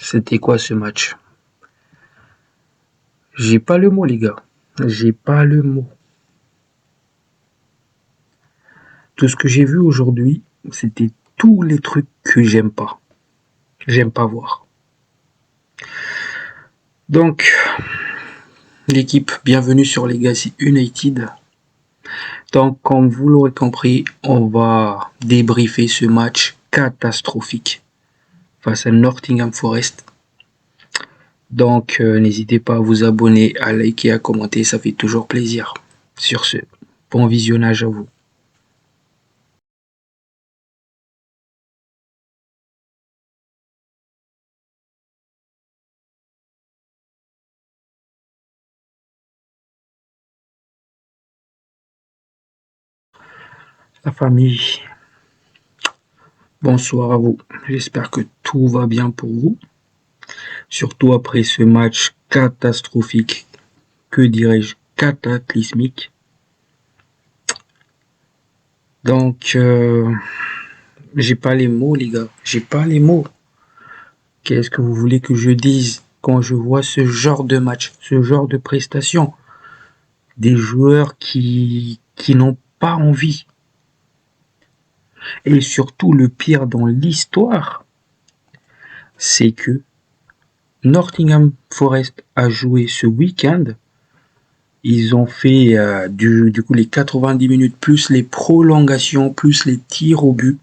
C'était quoi ce match? J'ai pas le mot, les gars. J'ai pas le mot. Tout ce que j'ai vu aujourd'hui, c'était tous les trucs que j'aime pas. J'aime pas voir. Donc, l'équipe, bienvenue sur Legacy United. Donc, comme vous l'aurez compris, on va débriefer ce match catastrophique face à Nottingham Forest. Donc, n'hésitez pas à vous abonner, à liker, à commenter, ça fait toujours plaisir. Sur ce, bon visionnage à vous. La famille, bonsoir à vous. J'espère que tout va bien pour vous. Surtout après ce match catastrophique, que dirais-je, cataclysmique. Donc, j'ai pas les mots, les gars. J'ai pas les mots. Qu'est-ce que vous voulez que je dise quand je vois ce genre de match, ce genre de prestation? Des joueurs qui n'ont pas envie. Et surtout, le pire dans l'histoire, c'est que Nottingham Forest a joué ce week-end. Ils ont fait du coup les 90 minutes plus les prolongations plus les tirs au but.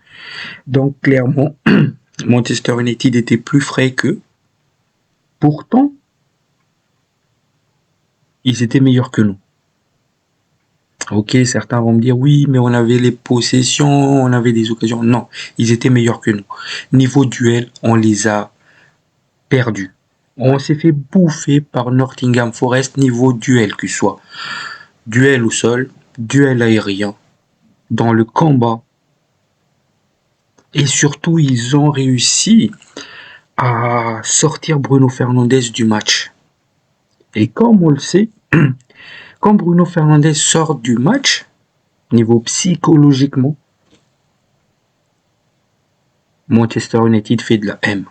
Donc clairement, Manchester United était plus frais qu'eux. Pourtant, ils étaient meilleurs que nous. Ok, certains vont me dire oui, mais on avait les possessions, on avait des occasions. Non, ils étaient meilleurs que nous. Niveau duel, on les a perdus. On s'est fait bouffer par Nottingham Forest niveau duel que ce soit. Duel au sol, duel aérien, dans le combat. Et surtout, ils ont réussi à sortir Bruno Fernandes du match. Et comme on le sait, quand Bruno Fernandes sort du match, niveau psychologiquement, Manchester United fait de la M.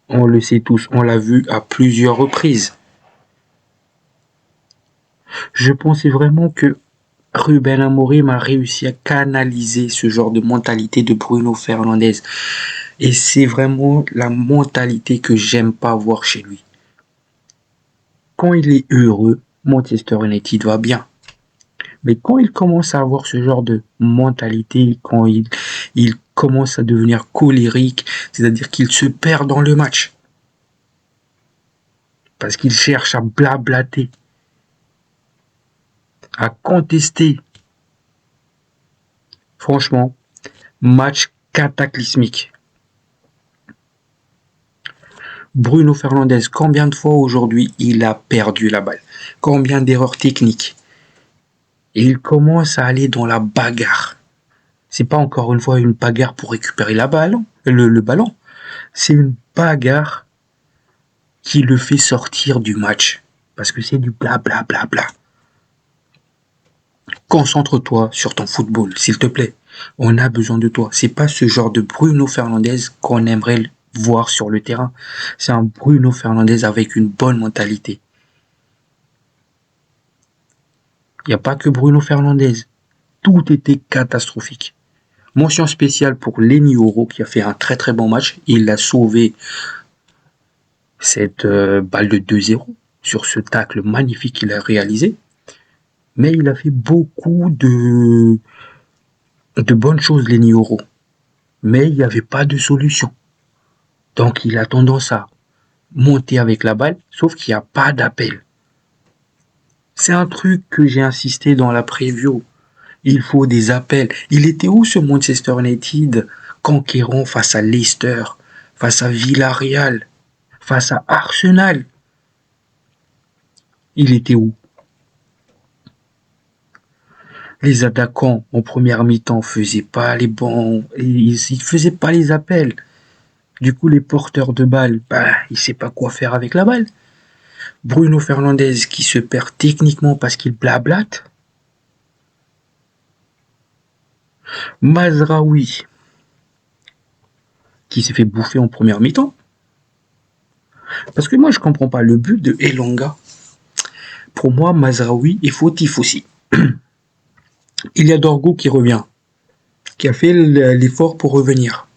On le sait tous, on l'a vu à plusieurs reprises. Je pensais vraiment que Ruben Amorim a réussi à canaliser ce genre de mentalité de Bruno Fernandes. Et c'est vraiment la mentalité que j'aime pas voir chez lui. Quand il est heureux, Manchester United va bien. Mais quand il commence à avoir ce genre de mentalité, quand il commence à devenir colérique, c'est-à-dire qu'il se perd dans le match, parce qu'il cherche à blablater, à contester. Franchement, match cataclysmique. Bruno Fernandes, combien de fois aujourd'hui il a perdu la balle? Combien d'erreurs techniques? Et il commence à aller dans la bagarre. C'est pas encore une fois une bagarre pour récupérer la balle, le ballon. C'est une bagarre qui le fait sortir du match. Parce que c'est du blablabla. Bla, bla, bla. Concentre-toi sur ton football, s'il te plaît. On a besoin de toi. C'est pas ce genre de Bruno Fernandes qu'on aimerait voir sur le terrain. C'est un Bruno Fernandes avec une bonne mentalité. Il n'y a pas que Bruno Fernandes. Tout était catastrophique. Mention spéciale pour Lenny Oro qui a fait un très très bon match. Il a sauvé cette balle de 2-0 sur ce tacle magnifique qu'il a réalisé. Mais il a fait beaucoup de bonnes choses, Lenny Oro. Mais il n'y avait pas de solution. Donc il a tendance à monter avec la balle, sauf qu'il n'y a pas d'appel. C'est un truc que j'ai insisté dans la preview. Il faut des appels. Il était où ce Manchester United conquérant face à Leicester, face à Villarreal, face à Arsenal? Il était où? Les attaquants en première mi-temps faisaient pas les bons, ils faisaient pas les appels. Du coup, les porteurs de balles, ils ne savent pas quoi faire avec la balle. Bruno Fernandes qui se perd techniquement parce qu'il blablate. Mazraoui qui s'est fait bouffer en première mi-temps. Parce que moi, je comprends pas. Le but de Elanga, pour moi, Mazraoui est fautif aussi. Il y a Dorgo qui revient, qui a fait l'effort pour revenir.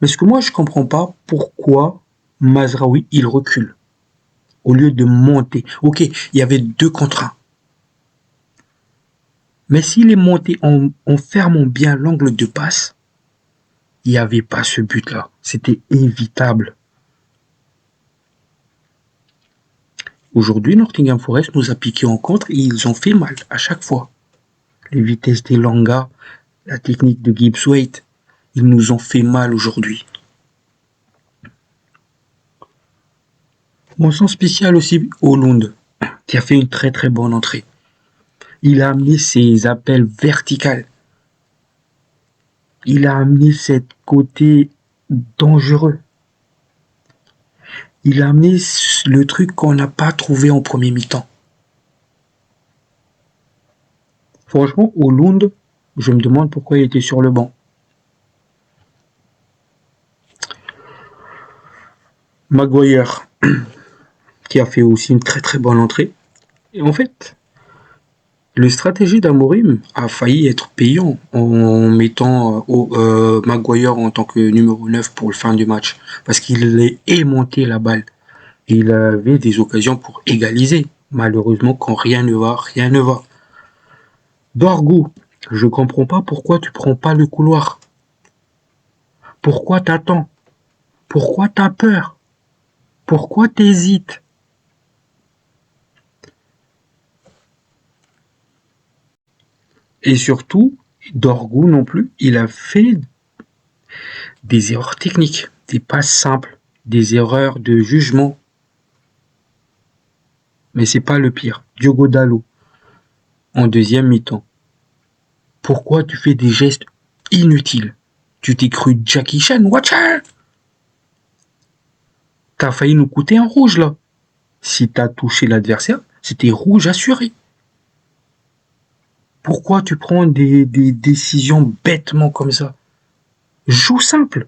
Mais ce que moi, je comprends pas, pourquoi Mazraoui, il recule au lieu de monter. Ok, il y avait 2 contre 1. Mais s'il est monté en fermant bien l'angle de passe, il n'y avait pas ce but-là. C'était évitable. Aujourd'hui, Nottingham Forest nous a piqué en contre et ils ont fait mal à chaque fois. Les vitesses des Langa, la technique de Gibbs-Waite, ils nous ont fait mal aujourd'hui. Mention spéciale aussi Hollande, qui a fait une très très bonne entrée. Il a amené ses appels verticales. Il a amené ce côté dangereux. Il a amené le truc qu'on n'a pas trouvé en premier mi-temps. Franchement, Hollande, je me demande pourquoi il était sur le banc. Maguire, qui a fait aussi une très très bonne entrée. Et en fait, le stratégie d'Amorim a failli être payant en mettant Maguire en tant que numéro 9 pour le fin du match. Parce qu'il a aimanté la balle. Et il avait des occasions pour égaliser. Malheureusement, quand rien ne va, rien ne va. Dorgu, je comprends pas pourquoi tu prends pas le couloir. Pourquoi t'attends? Pourquoi t'as peur? Pourquoi t'hésites? Et surtout, Dorgu non plus, il a fait des erreurs techniques, des passes simples, des erreurs de jugement. Mais c'est pas le pire. Diogo Dalot, en deuxième mi-temps. Pourquoi tu fais des gestes inutiles? Tu t'es cru Jackie Chan, watch out! T'as failli nous coûter un rouge là. Si t'as touché l'adversaire, c'était rouge assuré. Pourquoi tu prends des décisions bêtement comme ça? Joue simple.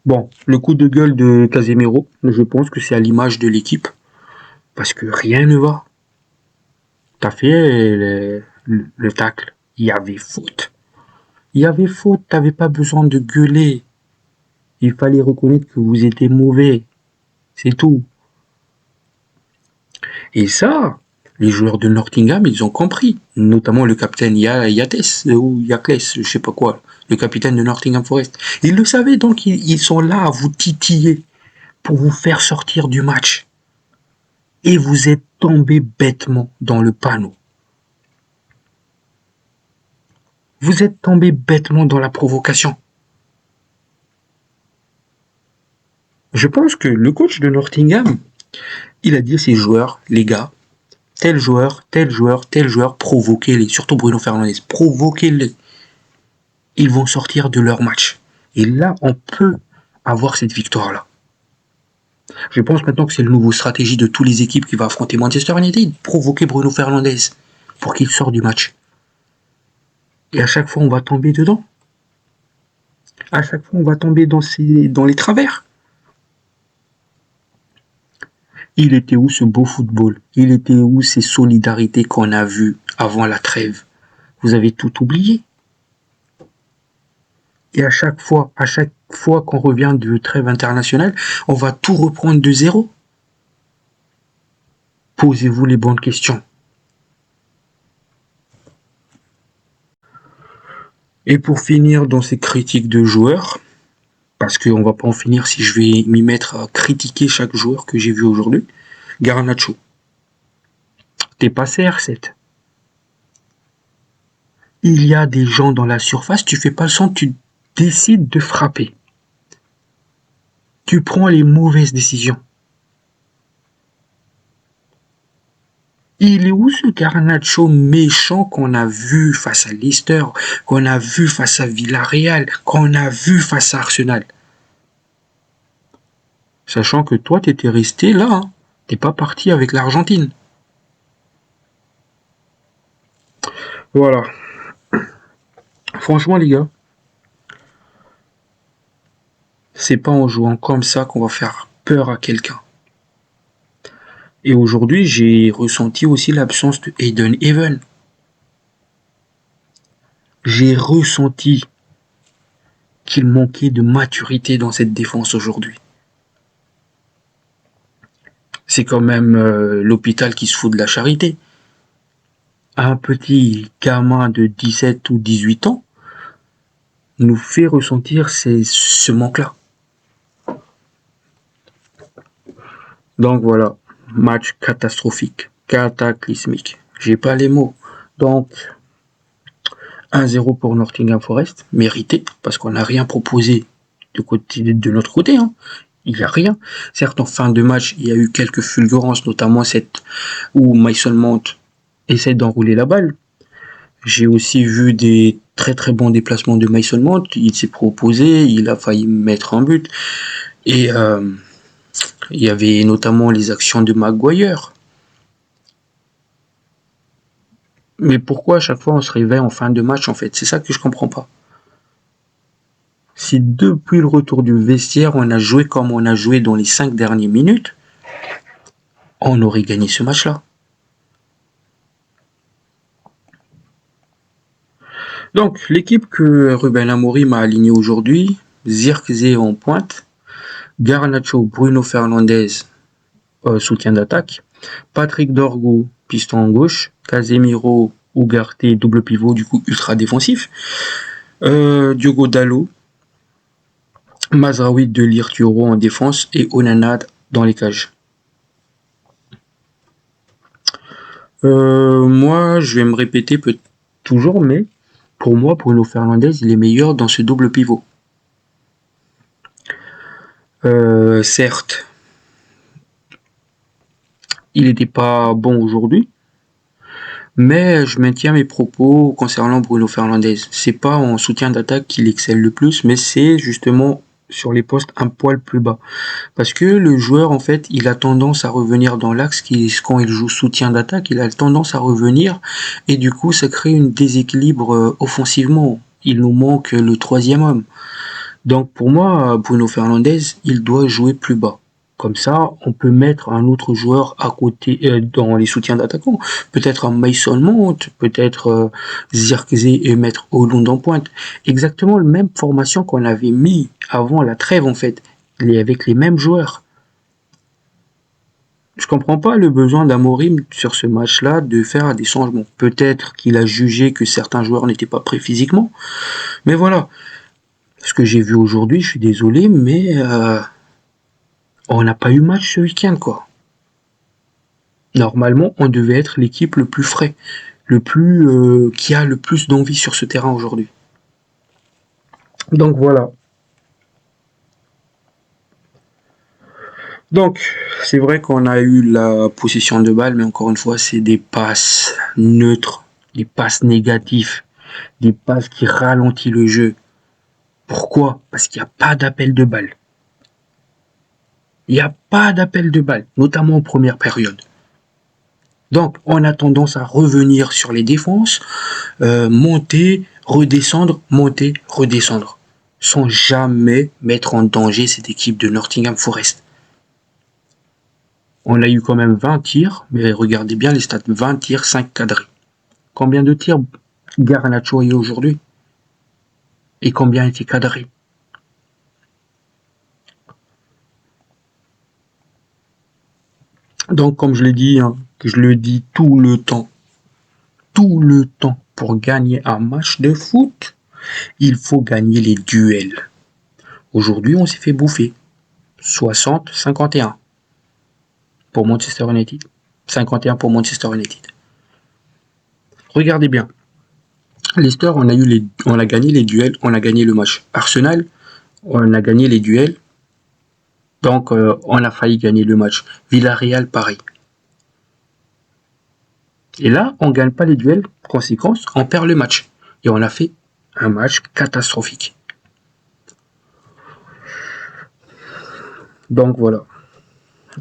Bon, le coup de gueule de Casemiro, je pense que c'est à l'image de l'équipe. Parce que rien ne va. T'as fait le tacle. Il y avait faute. Il y avait faute, t'avais pas besoin de gueuler. Il fallait reconnaître que vous étiez mauvais. C'est tout. Et ça, les joueurs de Nottingham, ils ont compris. Notamment le capitaine Yates, ou Yakles, je sais pas quoi. Le capitaine de Nottingham Forest. Ils le savaient, donc ils sont là à vous titiller pour vous faire sortir du match. Et vous êtes tombé bêtement dans le panneau. Vous êtes tombé bêtement dans la provocation. Je pense que le coach de Nottingham, il a dit à ses joueurs, les gars, tel joueur, tel joueur, tel joueur, provoquez-les. Surtout Bruno Fernandes, provoquez-les. Ils vont sortir de leur match. Et là, on peut avoir cette victoire-là. Je pense maintenant que c'est le nouveau stratégie de toutes les équipes qui va affronter Manchester United, provoquer Bruno Fernandes pour qu'il sorte du match. Et à chaque fois, on va tomber dedans. À chaque fois, on va tomber dans les travers. Il était où ce beau football? Il était où ces solidarités qu'on a vues avant la trêve? Vous avez tout oublié. Et à chaque fois qu'on revient de trêve internationale, on va tout reprendre de zéro. Posez-vous les bonnes questions. Et pour finir dans ces critiques de joueurs, parce qu'on va pas en finir si je vais m'y mettre à critiquer chaque joueur que j'ai vu aujourd'hui, Garnacho. T'es pas CR7. Il y a des gens dans la surface, tu fais pas le son, tu décides de frapper. Tu prends les mauvaises décisions. Il est où ce Garnacho méchant qu'on a vu face à Leicester, qu'on a vu face à Villarreal, qu'on a vu face à Arsenal? Sachant que toi, t'étais resté là, hein. T'es pas parti avec l'Argentine. Voilà. Franchement, les gars, C'est pas en jouant comme ça qu'on va faire peur à quelqu'un. Et aujourd'hui, j'ai ressenti aussi l'absence de Hayden Even. J'ai ressenti qu'il manquait de maturité dans cette défense aujourd'hui. C'est quand même l'hôpital qui se fout de la charité. Un petit gamin de 17 ou 18 ans nous fait ressentir ce manque-là. Donc voilà, match catastrophique, cataclysmique. J'ai pas les mots. Donc 1-0 pour Nottingham Forest, mérité, parce qu'on n'a rien proposé de notre côté. Hein. Il n'y a rien. Certes, en fin de match, il y a eu quelques fulgurances, notamment cette où Mason Mount essaie d'enrouler la balle. J'ai aussi vu des très très bons déplacements de Mason Mount. Il s'est proposé, il a failli mettre un but. Et il y avait notamment les actions de Maguire. Mais pourquoi à chaque fois on se réveille en fin de match en fait? C'est ça que je comprends pas. Si depuis le retour du vestiaire, on a joué comme on a joué dans les 5 dernières minutes, on aurait gagné ce match-là. Donc, l'équipe que Ruben Amorim a alignée aujourd'hui, Zirkzee en pointe, Garnacho, Bruno Fernandes, soutien d'attaque, Patrick Dorgu, piston en gauche, Casemiro, Ugarte, double pivot, du coup ultra défensif, Diogo Dalot, Mazraoui, Delirte, Thioro en défense et Onana dans les cages. Moi, je vais me répéter toujours, mais pour moi, Bruno Fernandes, il est meilleur dans ce double pivot. Certes, il n'était pas bon aujourd'hui, mais je maintiens mes propos concernant Bruno Fernandes. C'est pas en soutien d'attaque qu'il excelle le plus, mais c'est justement sur les postes un poil plus bas. Parce que le joueur, en fait, il a tendance à revenir dans l'axe quand il joue soutien d'attaque, il a tendance à revenir et du coup, ça crée un déséquilibre offensivement. Il nous manque le troisième homme. Donc pour moi, Bruno Fernandes, il doit jouer plus bas. Comme ça, on peut mettre un autre joueur à côté dans les soutiens d'attaquants. Peut-être un Mason Mount, peut-être Zirkzee et mettre Hollande en pointe. Exactement la même formation qu'on avait mis avant la trêve en fait, avec les mêmes joueurs. Je comprends pas le besoin d'Amorim sur ce match-là de faire des changements. Peut-être qu'il a jugé que certains joueurs n'étaient pas prêts physiquement, mais voilà. Ce que j'ai vu aujourd'hui, je suis désolé, mais on n'a pas eu match ce week-end, quoi. Normalement, on devait être l'équipe le plus frais, qui a le plus d'envie sur ce terrain aujourd'hui. Donc voilà. Donc, c'est vrai qu'on a eu la possession de balle, mais encore une fois, c'est des passes neutres, des passes négatives, des passes qui ralentissent le jeu. Pourquoi? Parce qu'il n'y a pas d'appel de balle. Il n'y a pas d'appel de balle, notamment en première période. Donc, on a tendance à revenir sur les défenses, monter, redescendre, monter, redescendre, sans jamais mettre en danger cette équipe de Nottingham Forest. On a eu quand même 20 tirs, mais regardez bien les stats, 20 tirs, 5 cadrés. Combien de tirs Garnacho a eu aujourd'hui? Et combien étaient cadrés? Donc, comme je l'ai dit, hein, que je le dis tout le temps, pour gagner un match de foot, il faut gagner les duels. Aujourd'hui, on s'est fait bouffer. 60-51 pour Manchester United. 51 pour Manchester United. Regardez bien. Leicester, on a gagné les duels, on a gagné le match. Arsenal, on a gagné les duels, donc on a failli gagner le match. Villarreal, pareil. Et là, on gagne pas les duels, conséquence, on perd le match. Et on a fait un match catastrophique. Donc voilà.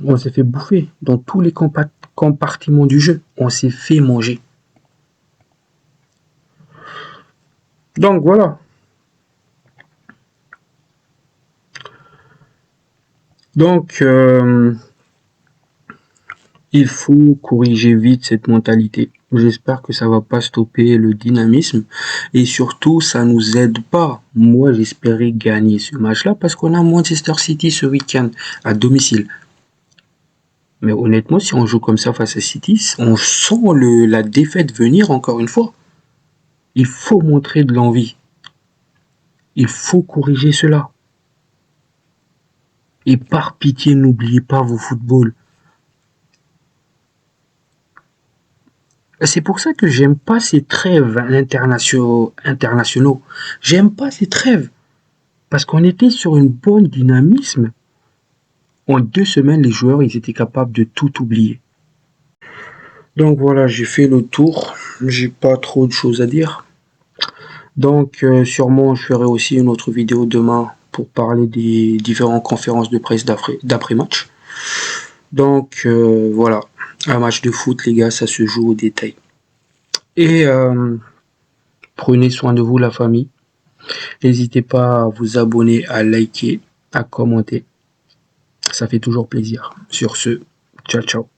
On s'est fait bouffer dans tous les compartiments du jeu. On s'est fait manger. Donc voilà. Donc, il faut corriger vite cette mentalité. J'espère que ça va pas stopper le dynamisme et surtout ça nous aide pas. Moi, j'espérais gagner ce match-là parce qu'on a Manchester City ce week-end à domicile. Mais honnêtement, si on joue comme ça face à City, on sent la défaite venir encore une fois. Il faut montrer de l'envie. Il faut corriger cela. Et par pitié, n'oubliez pas vos footballs. C'est pour ça que j'aime pas ces trêves internationaux. J'aime pas ces trêves. Parce qu'on était sur une bonne dynamisme. En 2 semaines, les joueurs, ils étaient capables de tout oublier. Donc voilà, j'ai fait le tour. J'ai pas trop de choses à dire. Donc sûrement, je ferai aussi une autre vidéo demain pour parler des différentes conférences de presse d'après-match. Donc voilà, un match de foot, les gars, ça se joue au détail. Et prenez soin de vous, la famille. N'hésitez pas à vous abonner, à liker, à commenter. Ça fait toujours plaisir. Sur ce, ciao ciao.